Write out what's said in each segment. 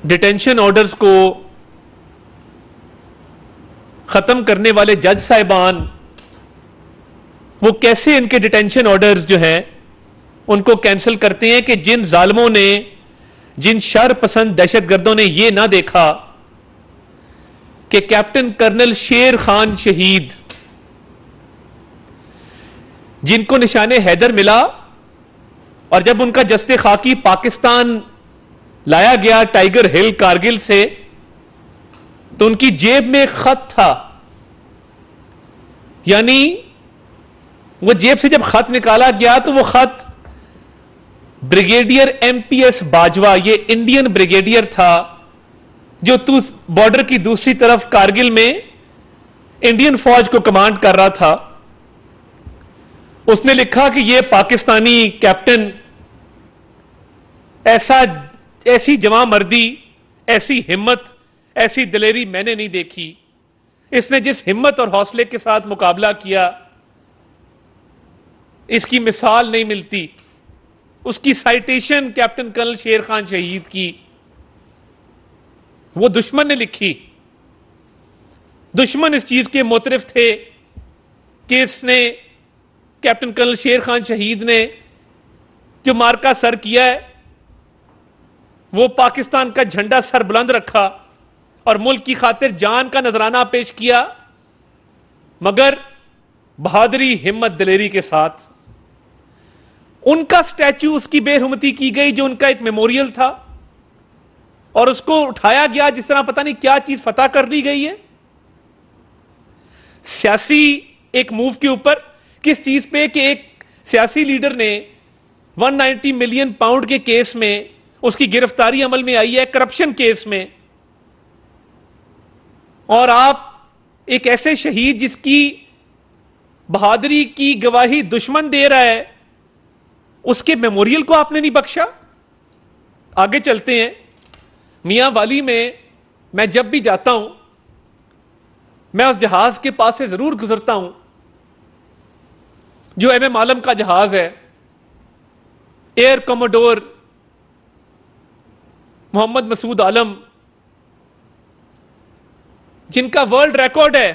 Detention orders کو ختم کرنے والے جج صاحبان وہ کیسے ان کے ڈیٹینشن آرڈرز جو ہیں ان کو کینسل کرتے ہیں کہ جن ظالموں نے، جن شر پسند دہشت گردوں نے یہ نہ دیکھا کہ کیپٹن کرنل شیر خان شہید، جن کو نشان حیدر ملا اور جب ان کا جسد خاکی پاکستان لایا گیا ٹائیگر ہل کارگل سے، تو ان کی جیب میں ایک خط تھا. یعنی وہ جیب سے جب خط نکالا گیا تو وہ خط brigadier M P S Bajwa, یہ انڈین بریگیڈیئر تھا جو بارڈر کی دوسری طرف کارگل میں انڈین فوج کو کمانڈ کر رہا تھا. اس نے لکھا کہ یہ پاکستانی کیپٹن ایسی جواں مردی، ایسی ہمت، ایسی دلیری میں نے نہیں دیکھی. اس نے جس ہمت اور حوصلے کے ساتھ مقابلہ کیا اس کی مثال نہیں ملتی. اس کی citation captain colonel Sher Khan شہید کی وہ دشمن نے لکھی. دشمن اس چیز کے معترف تھے کہ اس نے، کیپٹن کرنل شیر خان شہید نے جو مارکا سر کیا ہے وہ پاکستان کا جھنڈا سر بلند رکھا اور ملک کی خاطر جان کا نذرانہ پیش کیا، مگر بہادری، ہمت، دلیری کے ساتھ. ان کا سٹیچو، اس کی بے حرمتی کی گئی جو ان کا ایک میموریل تھا، اور اس کو اٹھایا گیا جس طرح پتہ نہیں کیا چیز فتح کر لی گئی ہے. سیاسی ایک موو کے اوپر، کس چیز پہ کہ ایک سیاسی لیڈر نے 190 ملین پاؤنڈ کے کیس میں اس کی گرفتاری عمل میں آئی ہے، کرپشن کیس میں، اور آپ ایک ایسے شہید جس کی بہادری کی گواہی دشمن دے رہا ہے، اس کے میموریل کو آپ نے نہیں بخشا. آگے چلتے ہیں. میاں والی میں جب بھی جاتا ہوں میں اس جہاز کے پاس سے ضرور گزرتا ہوں جو ایم ایم عالم کا جہاز ہے، ایئر کوموڈور محمد مسعود عالم، جن کا ورلڈ ریکارڈ ہے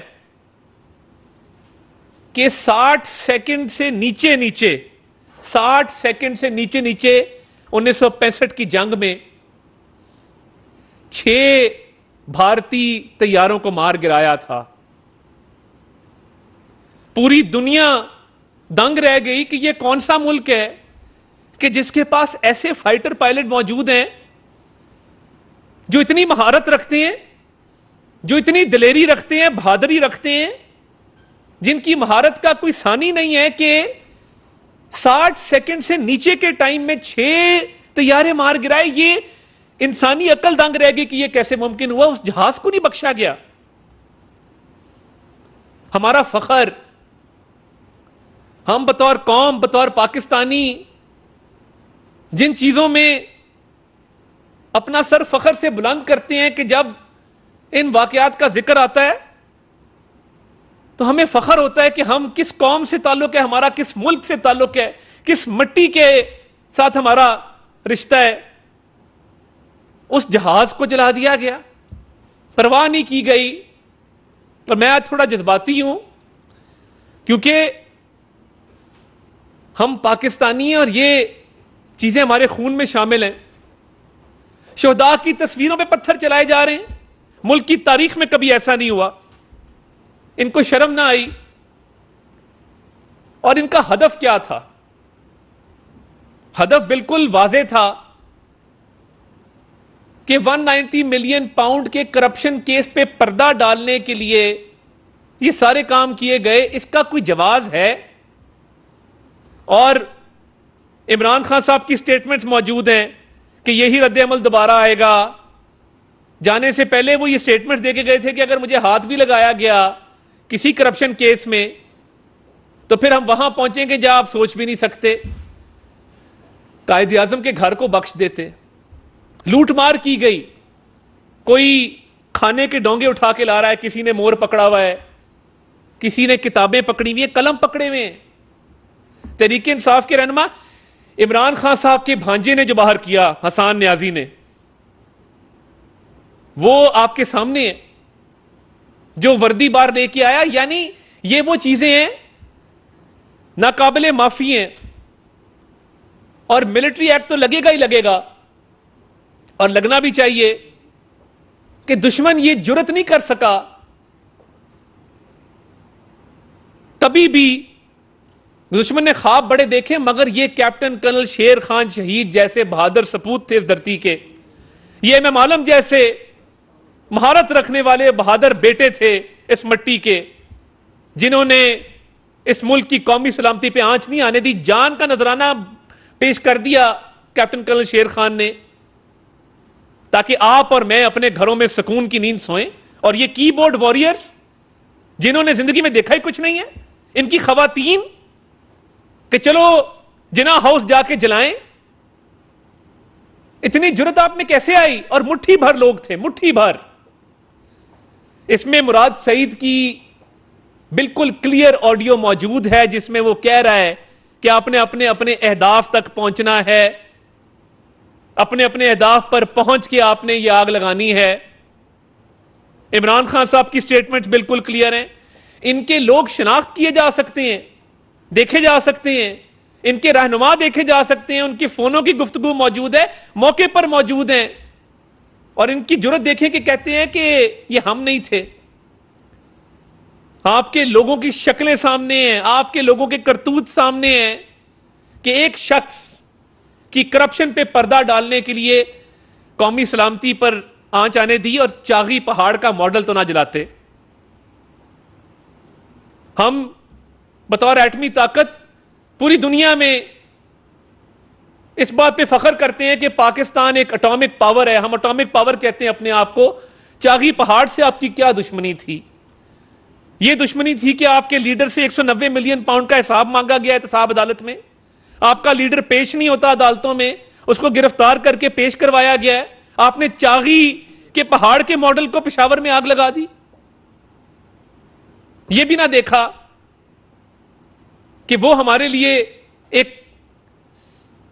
کہ 60 سیکنڈ سے نیچے 1965 کی جنگ میں 6 بھارتی طیاروں کو مار گرایا تھا. پوری دنیا دنگ رہ گئی کہ یہ کون سا ملک ہے کہ جس کے پاس ایسے فائٹر پائلٹ موجود ہیں جو اتنی مہارت رکھتے ہیں، جو اتنی دلیری رکھتے ہیں، بہادری رکھتے ہیں، جن کی مہارت کا کوئی ثانی نہیں ہے کہ 60 سیکنڈ سے نیچے کے ٹائم میں 6 طیارے مار گرائے. یہ انسانی عقل دنگ رہ گئی کہ یہ کیسے ممکن ہوا. اس جہاز کو نہیں بخشا گیا. ہمارا فخر، ہم بطور قوم، بطور پاکستانی جن چیزوں میں اپنا سر فخر سے بلند کرتے ہیں کہ جب ان واقعات کا ذکر آتا ہے تو ہمیں فخر ہوتا ہے کہ ہم کس قوم سے تعلق ہے، ہمارا کس ملک سے تعلق ہے، کس مٹی کے ساتھ ہمارا رشتہ ہے. اس جہاز کو جلا دیا گیا، پرواہ نہیں کی گئی. اور میں آج تھوڑا جذباتی ہوں کیونکہ ہم پاکستانی ہیں اور یہ چیزیں ہمارے خون میں شامل ہیں. شہداء کی تصویروں پہ پتھر چلائے جا رہے ہیں. ملک کی تاریخ میں کبھی ایسا نہیں ہوا. ان کو شرم نہ آئی. اور ان کا ہدف کیا تھا؟ ہدف بالکل واضح تھا کہ 190 ملین پاؤنڈ کے کرپشن کیس پہ پردہ ڈالنے کے لیے یہ سارے کام کیے گئے. اس کا کوئی جواز ہے؟ اور عمران خان صاحب کی سٹیٹمنٹس موجود ہیں کہ یہی رد عمل دوبارہ آئے گا. جانے سے پہلے وہ یہ سٹیٹمنٹس دے کے گئے تھے کہ اگر مجھے ہاتھ بھی لگایا گیا کسی کرپشن کیس میں تو پھر ہم وہاں پہنچیں گے جہاں آپ سوچ بھی نہیں سکتے. قائد اعظم کے گھر کو بخش دیتے. لوٹ مار کی گئی. کوئی کھانے کے ڈونگے اٹھا کے لا رہا ہے، کسی نے مور پکڑا ہوا ہے، کسی نے کتابیں پکڑی ہوئی ہیں، قلم پکڑے ہوئے ہیں. تحریک انصاف کے رہنما عمران خان صاحب کے بھانجے نے جو باہر کیا، حسان نیازی نے، وہ آپ کے سامنے ہے جو وردی بار لے کے آیا. یعنی یہ وہ چیزیں ہیں ناقابل معافی ہیں, اور ملٹری ایکٹ تو لگے گا ہی لگے گا, اور لگنا بھی چاہیے کہ دشمن یہ جرت نہیں کر سکا کبھی بھی. دشمن نے خواب بڑے دیکھے, مگر یہ کیپٹن کرنل شیر خان شہید جیسے بہادر سپوت تھے اس دھرتی کے, یہ امام عالم جیسے مہارت رکھنے والے بہادر بیٹے تھے اس مٹی کے, جنہوں نے اس ملک کی قومی سلامتی پہ آنچ نہیں آنے دی. جان کا نذرانہ پیش کر دیا کیپٹن کرنل شیر خان نے, تاکہ آپ اور میں اپنے گھروں میں سکون کی نیند سوئیں. اور یہ کی بورڈ وارئرز جنہوں نے زندگی میں دیکھا ہی کچھ نہیں ہے, ان کی خواتین کہ چلو جناح ہاؤس جا کے جلائیں, اتنی جرت آپ میں کیسے آئی؟ اور مٹھی بھر لوگ تھے, مٹھی بھر. اس میں مراد سعید کی بالکل کلیئر آڈیو موجود ہے جس میں وہ کہہ رہا ہے کہ آپ نے اپنے اپنے اہداف تک پہنچنا ہے, اپنے اپنے اہداف پر پہنچ کے آپ نے یہ آگ لگانی ہے. عمران خان صاحب کی سٹیٹمنٹس بالکل کلیئر ہیں. ان کے لوگ شناخت کیے جا سکتے ہیں, دیکھے جا سکتے ہیں, ان کے رہنما دیکھے جا سکتے ہیں, ان کی فونوں کی گفتگو موجود ہے, موقع پر موجود ہیں, اور ان کی جرت دیکھیں کہ کہتے ہیں کہ یہ ہم نہیں تھے. آپ کے لوگوں کی شکلیں سامنے ہیں, آپ کے لوگوں کے کرتوت سامنے ہیں, کہ ایک شخص کی کرپشن پہ پردہ ڈالنے کے لیے قومی سلامتی پر آنچ آنے دی, اور چاغی پہاڑ کا ماڈل تو نہ جلاتے. ہم بطور ایٹمی طاقت پوری دنیا میں اس بات پہ فخر کرتے ہیں کہ پاکستان ایک اٹامک پاور ہے, ہم اٹامک پاور کہتے ہیں اپنے آپ کو. چاغی پہاڑ سے آپ کی کیا دشمنی تھی؟ یہ دشمنی تھی کہ آپ کے لیڈر سے 190 ملین پاؤنڈ کا حساب مانگا گیا احتساب عدالت میں, آپ کا لیڈر پیش نہیں ہوتا عدالتوں میں, اس کو گرفتار کر کے پیش کروایا گیا ہے. آپ نے چاغی کے پہاڑ کے ماڈل کو پشاور میں آگ لگا دی. یہ بھی نہ دیکھا کہ وہ ہمارے لیے ایک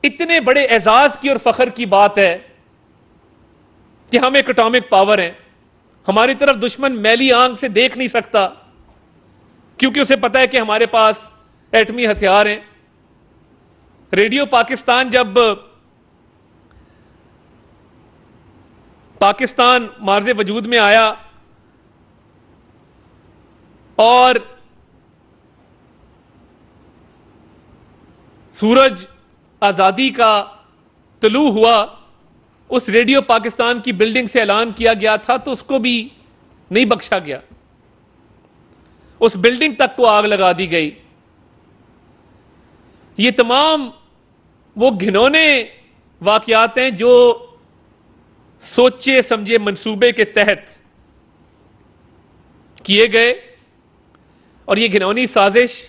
اتنے بڑے اعزاز کی اور فخر کی بات ہے کہ ہم ایک اٹامک پاور ہیں. ہماری طرف دشمن میلی آنکھ سے دیکھ نہیں سکتا, کیونکہ اسے پتا ہے کہ ہمارے پاس ایٹمی ہتھیار ہیں. ریڈیو پاکستان جب پاکستان مارز وجود میں آیا اور سورج آزادی کا طلوع ہوا, اس ریڈیو پاکستان کی بلڈنگ سے اعلان کیا گیا تھا, تو اس کو بھی نہیں بخشا گیا, اس بلڈنگ تک کو آگ لگا دی گئی. یہ تمام وہ گھنونے واقعات ہیں جو سوچے سمجھے منصوبے کے تحت کیے گئے, اور یہ گھنونی سازش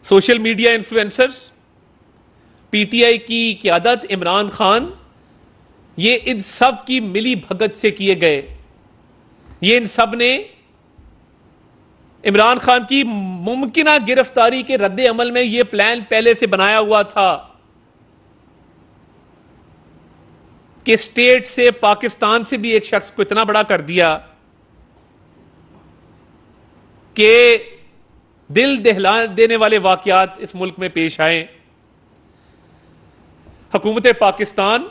social media influencers, P T I کی قیادت, عمران خان, یہ ان سب کی ملی بھگت سے کیے گئے. یہ ان سب نے عمران خان کی ممکنہ گرفتاری کے رد عمل میں یہ پلان پہلے سے بنایا ہوا تھا کہ اسٹیٹ سے, پاکستان سے بھی ایک شخص کو اتنا بڑا کر دیا کہ دل دہلا دینے والے واقعات اس ملک میں پیش آئیں. حکومت پاکستان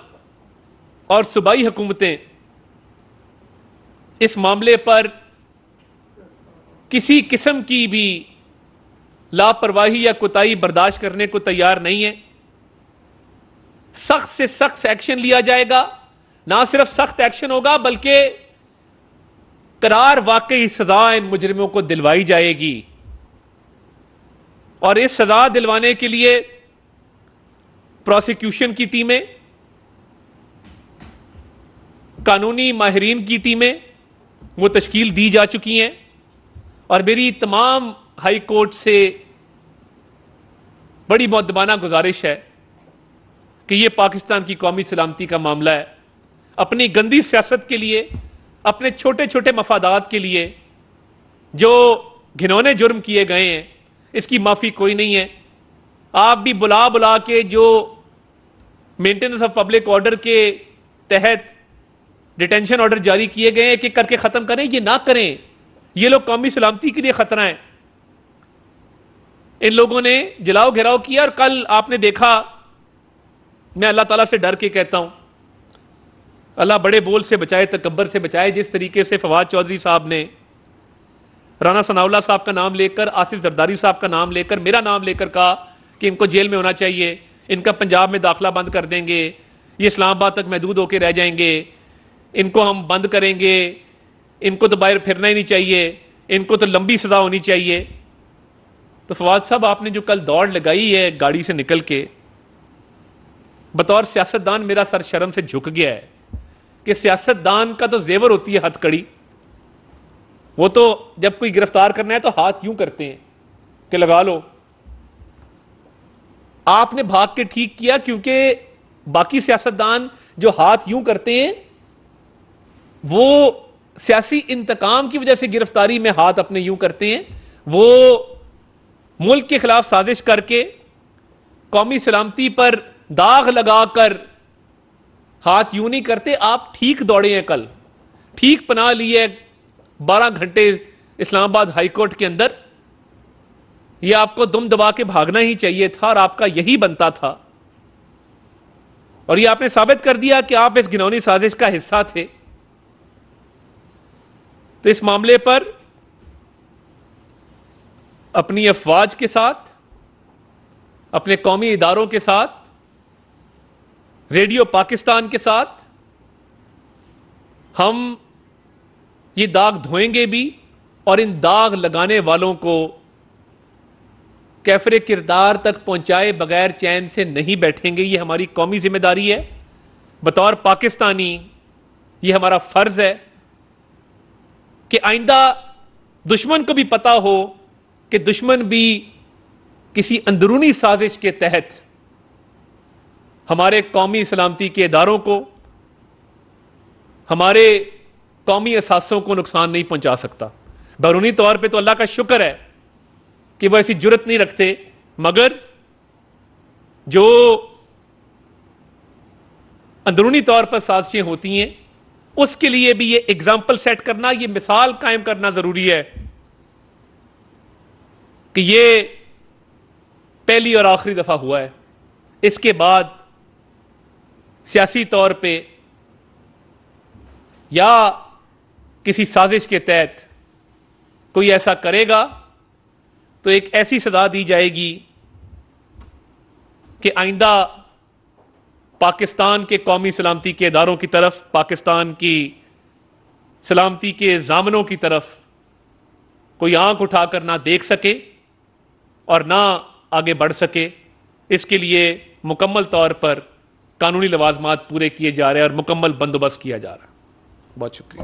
اور صوبائی حکومتیں اس معاملے پر کسی قسم کی بھی لاپرواہی یا کوتاہی برداشت کرنے کو تیار نہیں ہے. سخت سے سخت ایکشن لیا جائے گا. نہ صرف سخت ایکشن ہوگا بلکہ قرار واقعی سزا ان مجرموں کو دلوائی جائے گی, اور اس سزا دلوانے کے لیے پروسیکیوشن کی ٹیمیں, قانونی ماہرین کی ٹیمیں وہ تشکیل دی جا چکی ہیں. اور میری تمام ہائی کورٹ سے بڑی مؤدبانہ گزارش ہے کہ یہ پاکستان کی قومی سلامتی کا معاملہ ہے. اپنی گندی سیاست کے لیے, اپنے چھوٹے چھوٹے مفادات کے لیے جو گھنونے جرم کیے گئے ہیں, اس کی معافی کوئی نہیں ہے. آپ بھی بلا بلا کے جو مینٹیننس آف پبلک آرڈر کے تحت ڈیٹینشن آرڈر جاری کیے گئے ایک ایک کر کے ختم کریں، یہ نہ کریں. یہ لوگ قومی سلامتی کے لیے خطرہ ہیں. ان لوگوں نے جلاؤ گھیراؤ کیا، اور کل آپ نے دیکھا، میں اللہ تعالیٰ سے ڈر کے کہتا ہوں، اللہ بڑے بول سے بچائے، تکبر سے بچائے. جس طریقے سے فواد چودھری صاحب نے رانا ثناء اللہ صاحب کا نام لے کر، آصف زرداری صاحب کا نام لے کر، میرا نام لے کر کہا کہ ان کو جیل میں ہونا چاہیے، ان کا پنجاب میں داخلہ بند کر دیں گے، یہ اسلام آباد تک محدود ہو کے رہ جائیں گے، ان کو ہم بند کریں گے، ان کو تو باہر پھرنا ہی نہیں چاہیے، ان کو تو لمبی سزا ہونی چاہیے. تو فواد صاحب، آپ نے جو کل دوڑ لگائی ہے گاڑی سے نکل کے، بطور سیاستدان میرا سر شرم سے جھک گیا ہے کہ سیاستدان کا تو زیور ہوتی ہے ہتھ کڑی. وہ تو جب کوئی گرفتار کرنا ہے تو ہاتھ یوں کرتے ہیں کہ لگا لو. آپ نے بھاگ کے ٹھیک کیا، کیونکہ باقی سیاستدان جو ہاتھ یوں کرتے ہیں وہ سیاسی انتقام کی وجہ سے گرفتاری میں ہاتھ اپنے یوں کرتے ہیں. وہ ملک کے خلاف سازش کر کے قومی سلامتی پر داغ لگا کر ہاتھ یوں نہیں کرتے. آپ ٹھیک دوڑے ہیں، کل ٹھیک پناہ لیے 12 گھنٹے اسلام آباد ہائی کورٹ کے اندر. یہ آپ کو دم دبا کے بھاگنا ہی چاہیے تھا، اور آپ کا یہی بنتا تھا. اور یہ آپ نے ثابت کر دیا کہ آپ اس گھنونی سازش کا حصہ تھے. تو اس معاملے پر اپنی افواج کے ساتھ، اپنے قومی اداروں کے ساتھ، ریڈیو پاکستان کے ساتھ ہم یہ داغ دھوئیں گے بھی، اور ان داغ لگانے والوں کو کیفر کردار تک پہنچائے بغیر چین سے نہیں بیٹھیں گے. یہ ہماری قومی ذمہ داری ہے بطور پاکستانی. یہ ہمارا فرض ہے کہ آئندہ دشمن کو بھی پتا ہو کہ دشمن بھی کسی اندرونی سازش کے تحت ہمارے قومی سلامتی کے اداروں کو، ہمارے قومی اثاثوں کو نقصان نہیں پہنچا سکتا. بیرونی طور پہ تو اللہ کا شکر ہے کہ وہ ایسی جرت نہیں رکھتے، مگر جو اندرونی طور پر سازشیں ہوتی ہیں اس کے لیے بھی یہ ایگزامپل سیٹ کرنا، یہ مثال قائم کرنا ضروری ہے کہ یہ پہلی اور آخری دفعہ ہوا ہے. اس کے بعد سیاسی طور پہ یا کسی سازش کے تحت کوئی ایسا کرے گا تو ایک ایسی سزا دی جائے گی کہ آئندہ پاکستان کے قومی سلامتی کے اداروں کی طرف، پاکستان کی سلامتی کے ضامنوں کی طرف کوئی آنکھ اٹھا کر نہ دیکھ سکے اور نہ آگے بڑھ سکے. اس کے لیے مکمل طور پر قانونی لوازمات پورے کیے جا رہے ہیں اور مکمل بندوبست کیا جا رہا ہے. بہت شکریہ.